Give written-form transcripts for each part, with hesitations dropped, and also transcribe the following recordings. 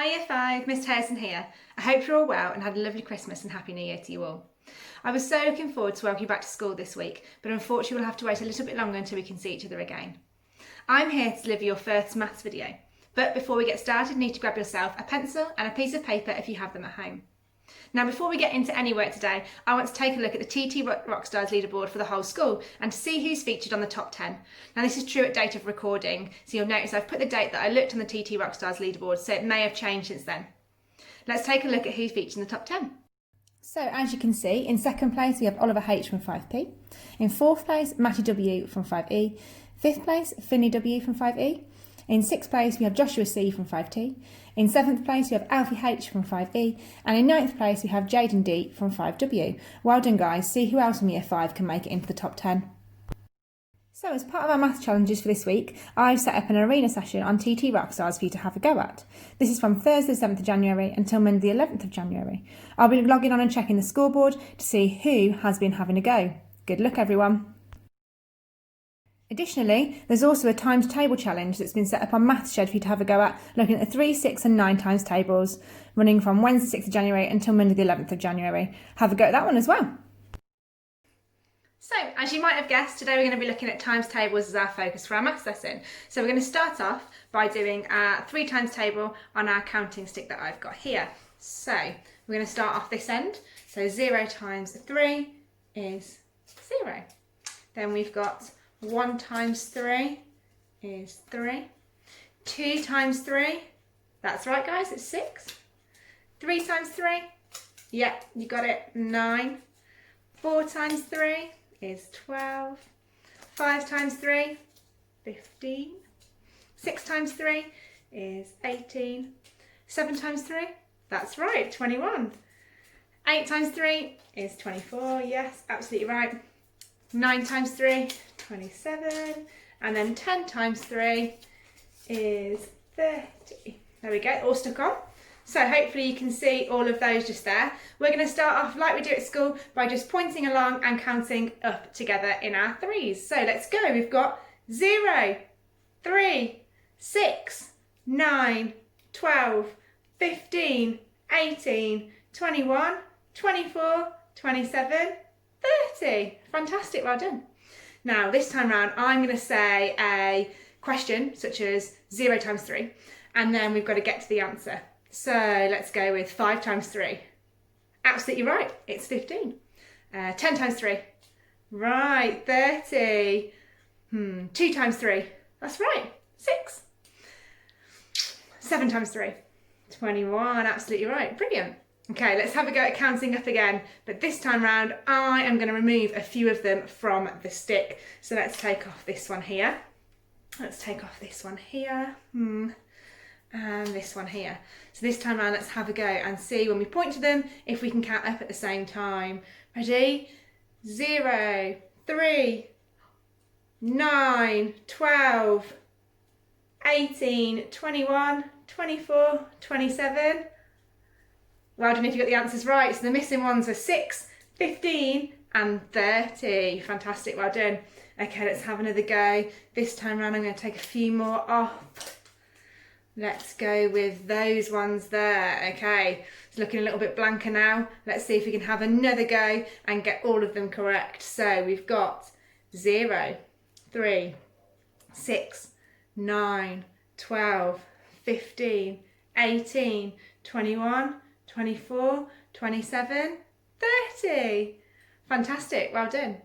Hi Year 5, Miss Harrison here. I hope you're all well and had a lovely Christmas and Happy New Year to you all. I was so looking forward to welcoming you back to school this week, but unfortunately we'll have to wait a little bit longer until we can see each other again. I'm here to deliver your first maths video, but before we get started, you need to grab yourself a pencil and a piece of paper if you have them at home. Now, before we get into any work today, I want to take a look at the TT Rockstars leaderboard for the whole school and to see who's featured on the top 10. Now, this is true at date of recording, so you'll notice I've put the date that I looked on the TT Rockstars leaderboard, so it may have changed since then. Let's take a look at who's featured in the top 10. So, as you can see, in second place we have Oliver H from 5P. In fourth place, Matty W from 5E. Fifth place, Finley W from 5E. In sixth place, we have Joshua C from 5T. In seventh place, we have Alfie H from 5E. And in ninth place, we have Jaden D from 5W. Well done, guys. See who else from Year 5 can make it into the top 10. So, as part of our maths challenges for this week, I've set up an arena session on TT Rockstars for you to have a go at. This is from Thursday the 7th of January until Monday the 11th of January. I'll be logging on and checking the scoreboard to see who has been having a go. Good luck, everyone. Additionally, there's also a times table challenge that's been set up on MathShed for you to have a go at, looking at the 3, 6 and 9 times tables, running from Wednesday 6th of January until Monday the 11th of January. Have a go at that one as well. So, as you might have guessed, today we're going to be looking at times tables as our focus for our maths lesson. So we're going to start off by doing a 3 times table on our counting stick that I've got here. So we're going to start off this end. So 0 times 3 is 0. Then we've got 1 times 3 is 3. 2 times 3, that's right guys, it's 6. 3 times 3, yep, you got it, 9. 4 times 3 is 12. 5 times 3, 15. 6 times 3 is 18. 7 times 3, that's right, 21. 8 times 3 is 24, yes, absolutely right. 9 times 3, 27, and then 10 times 3 is 30. There we go, all stuck on. So hopefully you can see all of those just there. We're going to start off like we do at school by just pointing along and counting up together in our threes. So let's go. We've got 0, 3, 6, 9, 12, 15, 18, 21, 24, 27, 30. Fantastic, well done. Now this time round I'm going to say a question such as 0 times 3 and then we've got to get to the answer. So let's go with 5 times 3. Absolutely right, it's 15. 10 times 3. Right, 30. 2 times 3. That's right, 6. 7 times 3. 21, absolutely right, brilliant. Okay, let's have a go at counting up again, but this time round I am going to remove a few of them from the stick. So let's take off this one here. Let's take off this one here. And this one here. So this time around, let's have a go and see when we point to them if we can count up at the same time. Ready? 0, 3, 9, 12, 18, 21, 24, 27. Well done if you got the answers right. So the missing ones are 6, 15 and 30. Fantastic, well done. Okay, let's have another go. This time around I'm going to take a few more off. Let's go with those ones there. Okay, it's looking a little bit blanker now. Let's see if we can have another go and get all of them correct. So we've got 0, 3, 6, 9, 12, 15, 18, 21, 24, 27, 30. Fantastic, well done.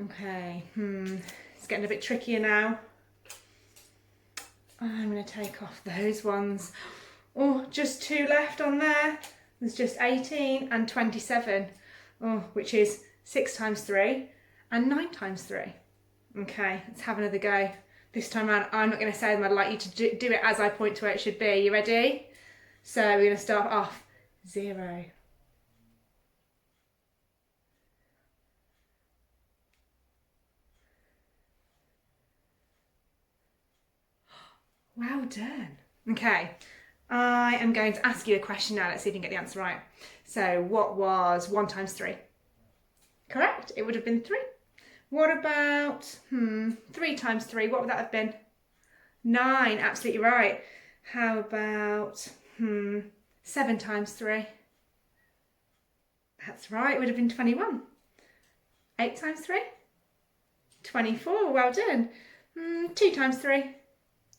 Okay, it's getting a bit trickier now. I'm going to take off those ones. Oh, just 2 left on there. There's just 18 and 27, which is 6 times 3 and 9 times 3. Okay, let's have another go. This time around, I'm not going to say them. I'd like you to do it as I point to where it should be. You ready? So we're going to start off 0. Well done. Okay, I am going to ask you a question now. Let's see if you can get the answer right. So what was 1 times 3? Correct, it would have been 3. What about 3 times 3? What would that have been? 9, absolutely right. How about 7 times 3. That's right, it would have been 21. 8 times 3? 24, well done. 2 times 3?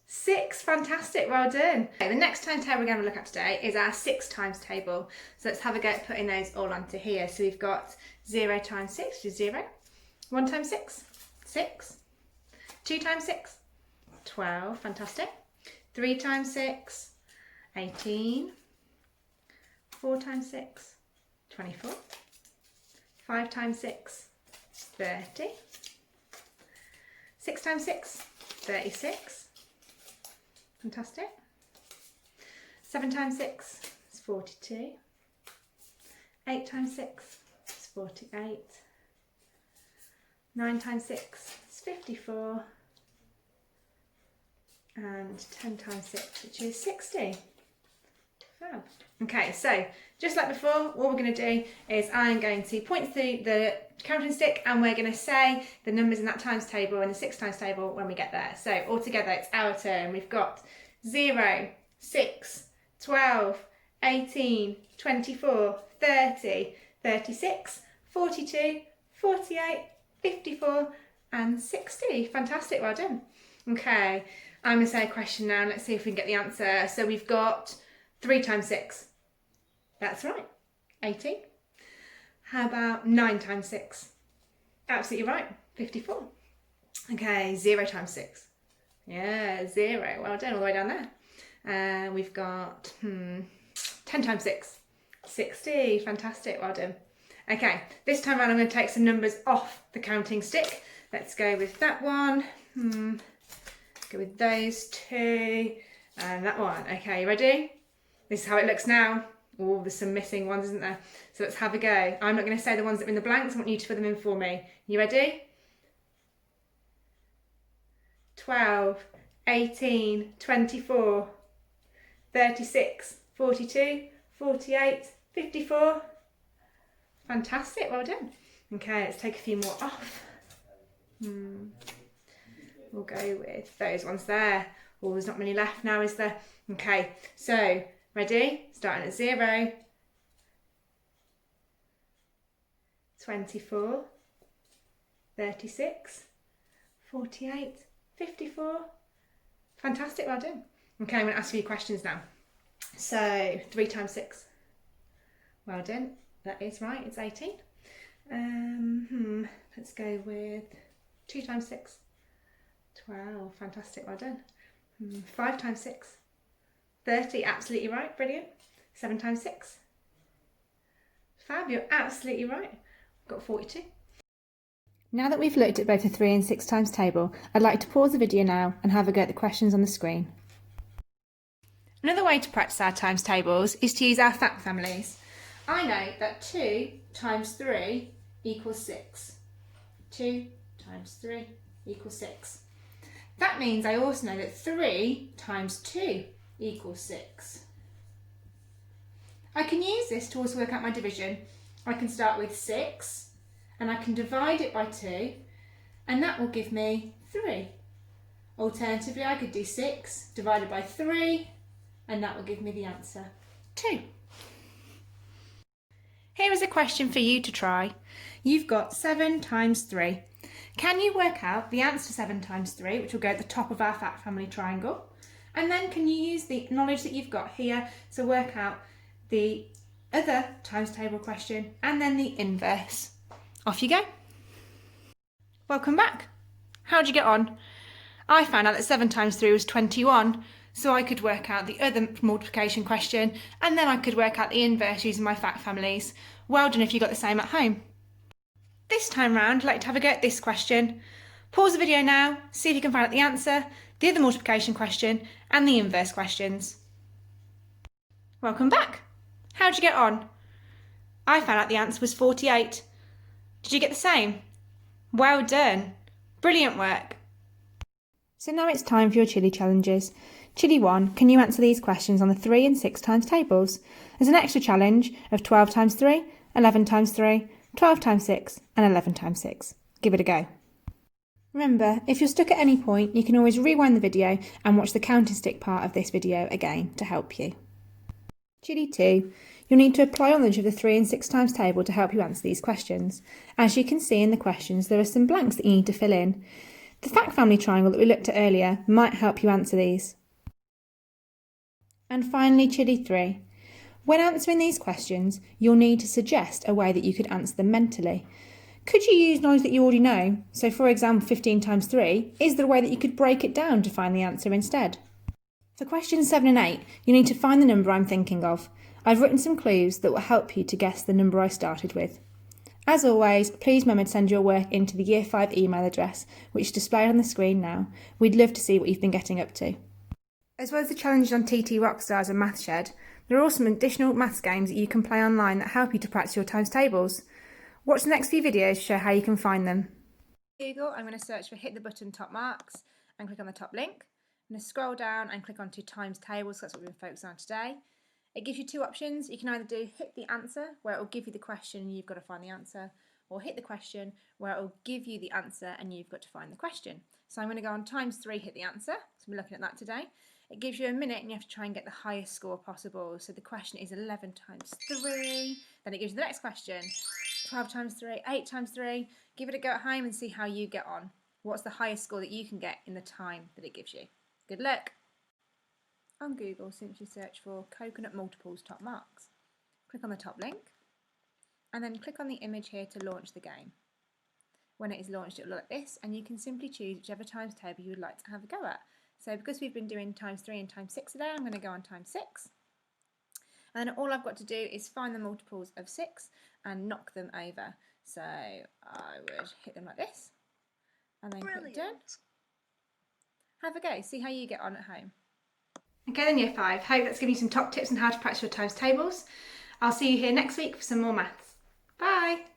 6, fantastic, well done. Okay, the next times table we're going to look at today is our 6 times table. So let's have a go at putting those all onto here. So we've got 0 times 6, which is 0. 1 times 6, 6. 2 times 6, 12, fantastic. 3 times 6, 18. 4 times 6, 24. 5 times 6, 30. 6 times 6, 36. Fantastic. 7 times 6 is 42. 8 times 6 is 48. 9 times 6 is 54. And 10 times 6, which is 60. Fab. Okay, so just like before, what we're going to do is I'm going to point to the counting stick and we're going to say the numbers in that times table and the 6 times table when we get there. So altogether it's our turn. We've got 0, 6, 12, 18, 24, 30, 36, 42, 48, 54 and 60. Fantastic, well done. Okay, I'm going to say a question now and let's see if we can get the answer. So we've got 3 times 6. That's right, 18. How about 9 times 6? Absolutely right, 54. Okay, 0 times 6. Yeah, 0. Well done, all the way down there. We've got 10 times 6. 60. Fantastic, well done. Okay, this time around I'm going to take some numbers off the counting stick. Let's go with that one. Go with those 2 and that one. Okay, you ready? This is how it looks now. Oh, there's some missing ones, isn't there? So let's have a go. I'm not going to say the ones that are in the blanks. I want you to fill them in for me. You ready? 12, 18, 24, 36, 42, 48, 54. Fantastic, well done. Okay, let's take a few more off. We'll go with those ones there. Oh, there's not many left now, is there? Okay, so ready? Starting at 0, 24, 36, 48, 54. Fantastic, well done. Okay, I'm going to ask you questions now. So 3 times 6. Well done. That is right, it's 18. Let's go with 2 times 6. 12, fantastic, well done. 5 times 6. 30, absolutely right, brilliant. 7 times 6. Fab, you're absolutely right. Got 42. Now that we've looked at both the 3 and 6 times table, I'd like to pause the video now and have a go at the questions on the screen. Another way to practice our times tables is to use our fact families. I know that 2 times 3 equals 6. 2 times 3 equals 6. That means I also know that 3 times 2 equals 6. I can use this to also work out my division. I can start with 6 and I can divide it by 2 and that will give me 3. Alternatively, I could do 6 divided by 3 and that will give me the answer 2. Here is a question for you to try. You've got 7 times 3. Can you work out the answer to 7 times 3, which will go at the top of our fact family triangle? And then can you use the knowledge that you've got here to work out the other times table question and then the inverse? Off you go. Welcome back. How'd you get on? I found out that 7 times 3 was 21, so I could work out the other multiplication question and then I could work out the inverse using my fact families. Well done if you got the same at home. This time round, I'd like to have a go at this question. Pause the video now, see if you can find out the answer, the other multiplication question and the inverse questions. Welcome back. How'd you get on? I found out the answer was 48. Did you get the same? Well done. Brilliant work. So now it's time for your Chilli challenges. Chilli 1, can you answer these questions on the 3 and 6 times tables? There's an extra challenge of 12 times 3, 11 times 3, 12 times 6 and 11 times 6. Give it a go. Remember, if you're stuck at any point, you can always rewind the video and watch the counting stick part of this video again to help you. Chitty 2. You'll need to apply knowledge of the 3 and 6 times table to help you answer these questions. As you can see in the questions, there are some blanks that you need to fill in. The fact family triangle that we looked at earlier might help you answer these. And finally, Chitty 3. When answering these questions, you'll need to suggest a way that you could answer them mentally. Could you use knowledge that you already know? So for example, 15 times 3, is there a way that you could break it down to find the answer instead? For questions 7 and 8, you need to find the number I'm thinking of. I've written some clues that will help you to guess the number I started with. As always, please remember to send your work into the Year 5 email address, which is displayed on the screen now. We'd love to see what you've been getting up to. As well as the challenges on TT Rockstars and MathShed, there are also some additional maths games that you can play online that help you to practice your times tables. Watch the next few videos to show how you can find them. Google, I'm going to search for hit the button top marks and click on the top link. I'm going to scroll down and click onto times tables, that's what we've been focusing on today. It gives you two options. You can either do hit the answer, where it will give you the question and you've got to find the answer, or hit the question, where it will give you the answer and you've got to find the question. So I'm going to go on times 3, hit the answer. So we're looking at that today. It gives you a minute and you have to try and get the highest score possible. So the question is 11 times 3. Then it gives you the next question, 12 times 3, 8 times 3. Give it a go at home and see how you get on. What's the highest score that you can get in the time that it gives you? Good luck! On Google, simply search for coconut multiples top marks. Click on the top link and then click on the image here to launch the game. When it is launched, it will look like this, and you can simply choose whichever times table you would like to have a go at. So because we've been doing times 3 and times 6 today, I'm going to go on times 6. And then all I've got to do is find the multiples of 6 and knock them over. So I would hit them like this and then click done. Have a go, see how you get on at home. Okay then, Year 5, hope that's given you some top tips on how to practice your times tables. I'll see you here next week for some more maths. Bye!